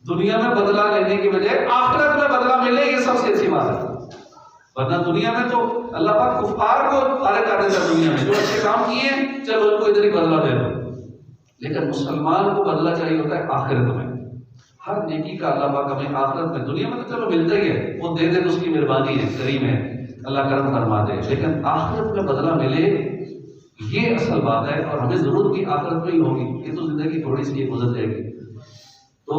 دنیا میں بدلہ لینے کی بجائے آخرت میں بدلہ ملے, یہ سب سے اچھی بات ہے. ورنہ دنیا میں تو اللہ پاک کفار کو فارغ کر دیتا ہے. دنیا میں جو اچھے کام کیے ہیں چلو ان کو ادھر ہی بدلہ دے دو, لیکن مسلمان کو بدلہ چاہیے ہوتا ہے آخرت میں. ہر نیکی کا اللہ پاک ہمیں آخرت میں, دنیا میں تو چلو ملتا ہی ہے, وہ دے دے تو اس کی مہربانی ہے, کریم ہے, اللہ کرم فرما دے, لیکن آخرت میں بدلہ ملے یہ اصل بات ہے. اور ہمیں ضرورت بھی آخرت میں ہی ہوگی, یہ تو زندگی تھوڑی سی گزر جائے گی. تو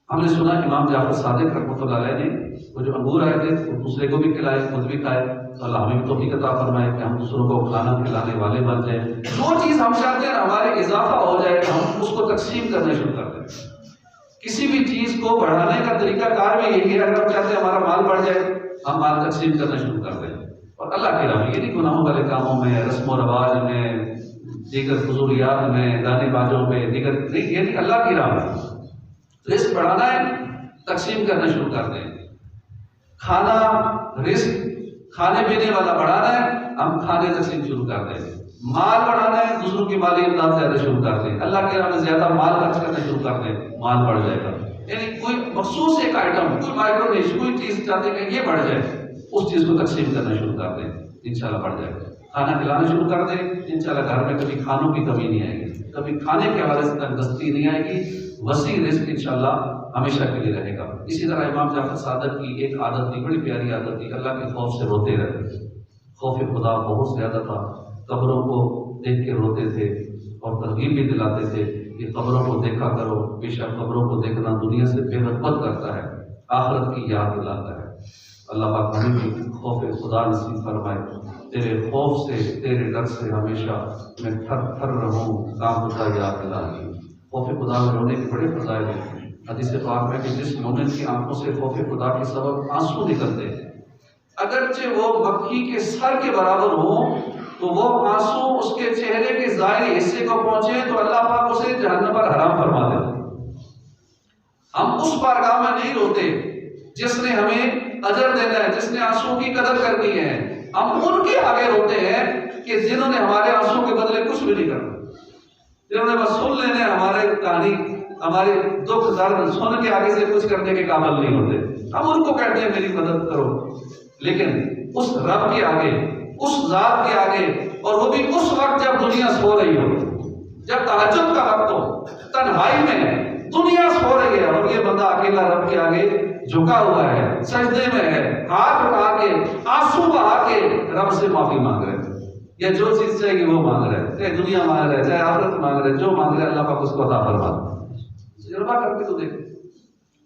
ہم نے سنا امام جعفر صادق رحمۃ اللہ علیہ نے وہ جو انگور آئے تھے وہ دوسرے کو بھی کھلائے, خود بھی کھائے. تو اللہ ہمیں بھی توفیق عطا فرمائے کہ ہم دوسروں کو کھانا کھلانے والے بن جائیں. جو چیز ہم چاہتے ہیں ہمارے اضافہ ہو جائے ہم اس کو تقسیم کرنا شروع کر دیں. کسی بھی چیز کو بڑھانے کا طریقہ کار میں یہی ہے, اگر ہم چاہتے ہیں ہمارا مال بڑھ جائے ہم مال تقسیم کرنا شروع کر دیں. اور اللہ کی راہ میں, یہ نہیں گناہوں والے کاموں میں, رسم و رواج میں, دیگر فضولیات میں, گانے بازوں میں, دیگر نہیں, یہ نہیں, اللہ کی راہ میں رزق بڑھانا ہے تقسیم کرنا شروع کر دیں. کھانا رزق کھانے پینے والا بڑھانا ہے ہم کھانے تقسیم شروع کر دیں. مال بڑھانا ہے دوسروں کی مالی امداد زیادہ شروع کر دیں. اللہ کے راہ میں زیادہ مال خرچ کرنا شروع کر دیں, مال بڑھ جائے گا. یعنی کوئی مخصوص ایک آئٹم, کوئی مائکرو ڈش, کوئی چیز چاہتے ہیں کہ یہ بڑھ جائے, اس چیز کو تقسیم کرنا شروع کر دیں, انشاءاللہ بڑھ جائے گا. کھانا کھلانا شروع کر دیں, انشاءاللہ گھر میں کبھی کھانوں کی کمی نہیں آئے گی, کبھی کھانے کے حوالے سے تنگستی نہیں آئے گی. وسیع رزق انشاءاللہ ہمیشہ کے لیے رہے گا. اسی طرح امام جعفر صادق کی ایک عادت تھی, بڑی پیاری عادت تھی, اللہ کے خوف سے روتے رہتے. خوف خدا بہت زیادہ تھا, قبروں کو دیکھ کے روتے تھے اور ترغیب بھی دلاتے تھے کہ قبروں کو دیکھا کرو, بے شک قبروں کو دیکھنا دنیا سے بے رغبت کرتا ہے, آخرت کی یاد دلاتا ہے. اللہ پاک ہمیں بھی خوف خدا نصیب فرمائے. تیرے خوف سے, تیرے ڈر سے ہمیشہ میں تھر تھر رہوں, کانپتا یاد دلائی. خوف خدا میں رونے کے بڑے فضائل ہیں. حدیث پاک میں کہ جس مومن کی آنکھوں سے خوف خدا کے سبب آنسو نکلتے ہیں, اگرچہ وہ مکھی کے سر کے برابر ہوں, تو وہ آنسو اس کے چہرے کے ظاہری حصے کو پہنچے تو اللہ پاک اسے جہنم پر حرام فرما دیتے. ہم اس بارگاہ میں نہیں روتے جس نے ہمیں اجر دینا ہے, جس نے آنسو کی قدر کرنی ہے. ہم ان کے آگے روتے ہیں کہ جنہوں نے ہمارے آنسو کے بدلے کچھ بھی نہیں کرنا, جنہوں نے بس سن لینے ہمارے کہانی ہمارے دکھ درد سن کے آگے سے کچھ کرنے کے قابل نہیں ہوتے. ہم ان کو کہتے ہیں میری مدد کرو، لیکن اس رب کے آگے، اس ذات کے آگے، اور وہ بھی اس وقت جب دنیا سو رہی ہو، جب تہجد کا وقت ہو، تنہائی میں دنیا سو رہی ہے اور یہ بندہ اکیلا رب کے آگے جھکا ہوا ہے، سجدے میں ہے، ہاتھ اٹھا کے آنسو بہا کے رب سے معافی مانگ رہے ہیں، یا جو چیز چاہیے وہ مانگ رہے ہیں، چاہے دنیا مانگ رہے ہیں، چاہے آخرت مانگ رہے ہیں، جو مانگ رہے ہیں اللہ پاک اس کو عطا فرما. تجربہ کر کے تو دیکھیں.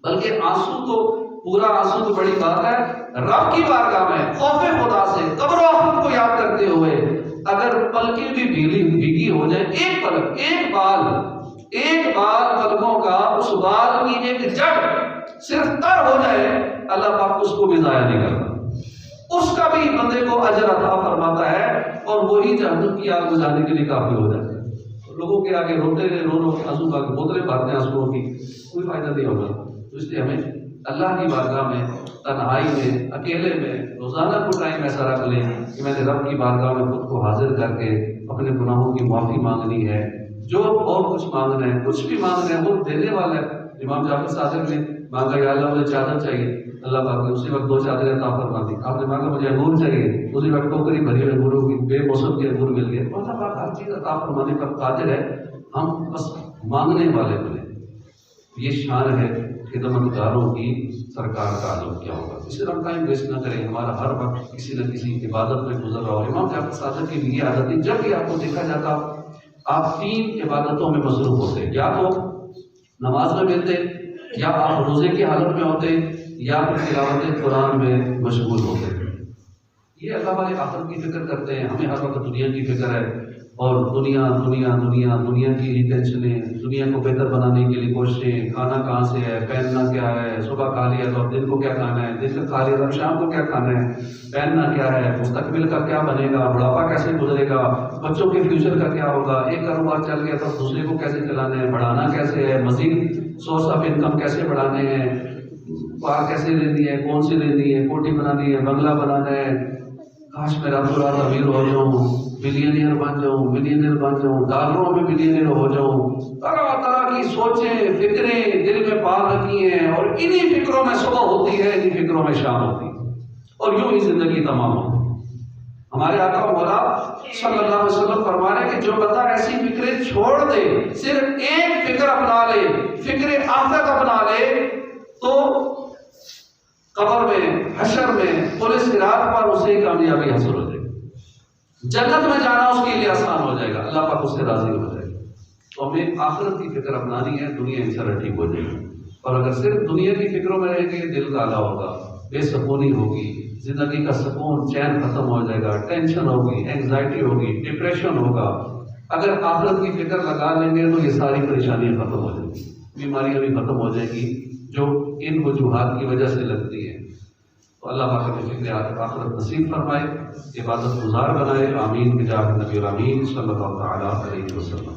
بلکہ آنسو تو پورا آنسو تو بڑی بات ہے، رب کی بارگاہ میں خوف خدا سے قبر و آخرت کو یاد کرتے ہوئے اگر پلکیں بھی بھیگی ہو جائے، ایک پلک، ایک بال پلکوں کا، اس بال کی ایک جڑ صرف تر ہو جائے، اللہ پاک اس کو بھی ضائع نہیں کرتا، اس کا بھی بندے کو اجر عطا فرماتا ہے، اور وہی جہنم کی آگ بجھانے کے لیے کافی ہو جاتا ہے. لوگوں کے آگے روتے رہے، رو آنسو کا بوتلیں بھرتے ہیں آنسوؤں کی، کوئی فائدہ نہیں ہوگا. تو اس لیے ہمیں اللہ کی بارگاہ میں، تنہائی میں، اکیلے میں روزانہ کو ٹائم ایسا رکھ لیں کہ میں نے رب کی بارگاہ میں خود کو حاضر کر کے اپنے گناہوں کی معافی مانگنی ہے. جو اور کچھ مانگنا ہے، کچھ بھی مانگنا ہے، وہ دینے والا ہے. امام جعفر صادق نے مانگا یا اللہ مجھے چادر چاہیے، اللہ پاک نے اسی وقت 2 چادریں عطا فرما دی. آپ نے مانگا مجھے انگور چاہیے، اسی وقت ٹوکری بھری ہوئی انگوروں کی، بے موسم کے انگور مل گئے. اللہ پاک ہر چیز عطا فرمانے پر قادر ہے، ہم بس مانگنے والے بنے. یہ شان ہے خدمتگاروں کی، سرکار کا عزم کیا ہوگا. اسے ہم ٹائم ویسٹ نہ کریں، ہمارا ہر وقت کسی نہ کسی عبادت میں گزر رہا ہو. امام جعفر صادق کی بھی یہ عادت ہے، جب بھی آپ کو دیکھا جاتا آپ 3 عبادتوں میں مصروف ہوتے، یا تو نماز میں ملتے، یا آپ روزے کی حالت میں ہوتے، یا پھر تلاوت قرآن میں مشغول ہوتے. یہ اللہ والے آخرت کی فکر کرتے ہیں، ہمیں ہر وقت دنیا کی فکر ہے، اور دنیا کی ہی ٹینشنیں، دنیا کو بہتر بنانے کے لیے کوششیں، کھانا کہاں سے ہے، پہننا کیا ہے، صبح کھا لیا تو اب دن کو کیا کھانا ہے، دن کا کھا لیا تو اب شام کو کیا کھانا ہے، پہننا کیا ہے، مستقبل کا کیا بنے گا، بڑھاپا کیسے گزرے گا، بچوں کے فیوچر کا کیا ہوگا، ایک کاروبار چل گیا تو دوسرے کو کیسے چلانا ہے، بڑھانا کیسے ہے، مزید سورس آف انکم کیسے بڑھانے ہیں، کار کیسے لینی ہے، کون سی لینی ہے، کوٹھی بنانی ہے، بنگلہ بنانا ہے، کاش میں راتوں رات امیر ہو جاؤں، ملینئر بن جاؤں، ڈالروں میں ملینئر ہو جاؤں. طرح طرح کی سوچیں، فکریں دل میں پال رکھی ہیں، اور انہی فکروں میں صبح ہوتی ہے، انہی فکروں میں شام ہوتی ہے، اور یوں ہی زندگی تمام ہوتی ہے. ہمارے آقا مولا صلی اللہ علیہ وسلم فرما رہے ہیں کہ جو بندہ ایسی فکریں چھوڑ دے، صرف ایک فکر اپنا لے، فکر آخرت اپنا لے، تو قبر میں، حشر میں، پل صراط پر اسے کامیابی حاصل ہو جائے گی، جنت میں جانا اس کے لیے آسان ہو جائے گا، اللہ پاک اس سے راضی ہو جائے گا. تو ہمیں آخرت کی فکر اپنانی ہے، دنیا انشاءاللہ ٹھیک ہو جائے گی. اور اگر صرف دنیا کی فکروں میں رہیں گے، دل کالا ہوگا، بے سکونی ہوگی، زندگی کا سکون چین ختم ہو جائے گا، ٹینشن ہوگی، اینگزائٹی ہوگی، ڈپریشن ہوگا. اگر آخرت کی فکر لگا لیں گے تو یہ ساری پریشانیاں ختم ہو جائیں گی، بیماریاں بھی ختم ہو جائیں گی جو ان وجوہات کی وجہ سے لگتی ہے. تو اللہ پاک ہمیں فکر آخرت نصیب فرمائے، عبادت گزار بنائے. آمین بجاہ نبی الامین صلی اللہ تعالیٰ علیہ وسلم.